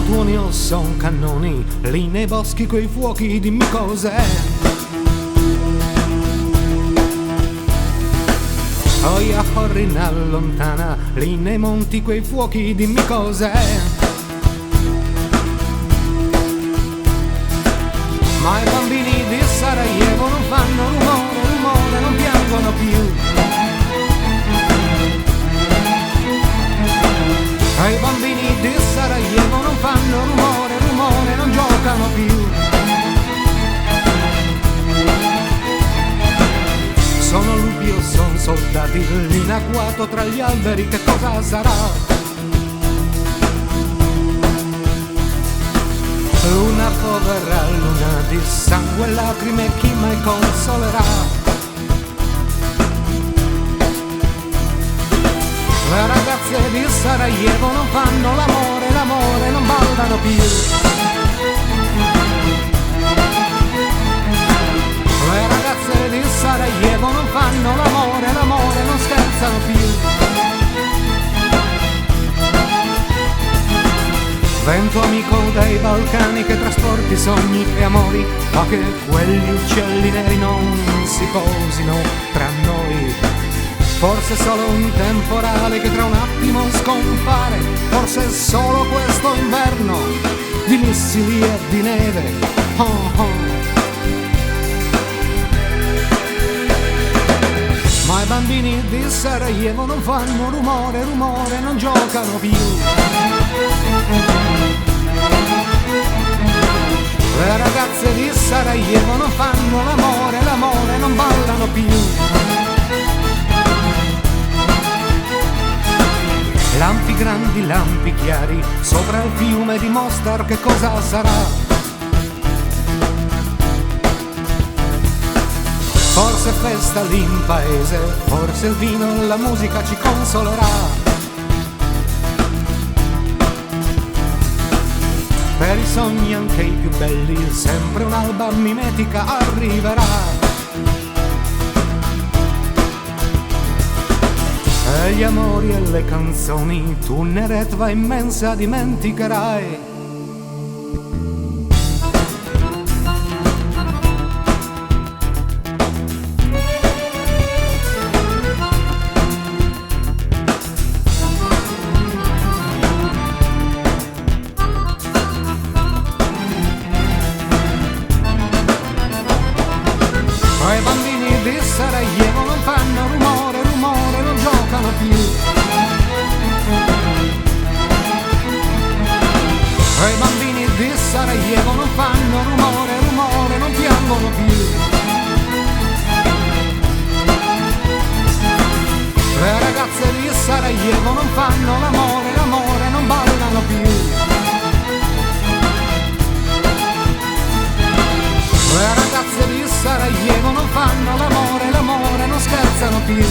tuoni o son cannoni, lì nei boschi quei fuochi, dimmi cos'è. Oia Horrina lontana, lì nei monti quei fuochi, dimmi cos'è. Ma i bambini di Sarajevo non fanno rumore, rumore, non piangono più. E i bambini di Sarajevo non fanno rumore, rumore, non giocano più. Sono lupi o son soldati lì in agguato tra gli alberi, che cosa sarà? Luna povera, luna di sangue e lacrime, chi mai consolerà? Le ragazze di Sarajevo non fanno l'amore, l'amore, non ballano più. Le ragazze di Sarajevo non fanno l'amore, l'amore, non scherzano più. Vento amico dei Balcani che trasporti sogni e amori, ma che quegli uccelli neri non si posino tra noi. Forse è solo un temporale che tra un attimo scompare, forse è solo questo inverno di missili e di neve. Oh oh. Ma i bambini di Sarajevo non fanno rumore, rumore, non giocano più. Le ragazze di Sarajevo non fanno l'amore, l'amore, non ballano più. Lampi grandi, lampi chiari, sopra il fiume di Mostar, che cosa sarà? Forse festa lì in paese, forse il vino e la musica ci consolerà. Per i sogni anche i più belli, sempre un'alba mimetica arriverà. E gli amori e le canzoni, tu neretva immensa dimenticherai. I bambini di Sarajevo non fanno rumore, rumore, non giocano più. E i bambini di Sarajevo non fanno rumore, rumore, non piangono più. Le ragazze di Sarajevo non fanno l'amore, l'amore, non ballano più. Le ragazze di Sarajevo non fanno l'amore, l'amore, non scherzano più.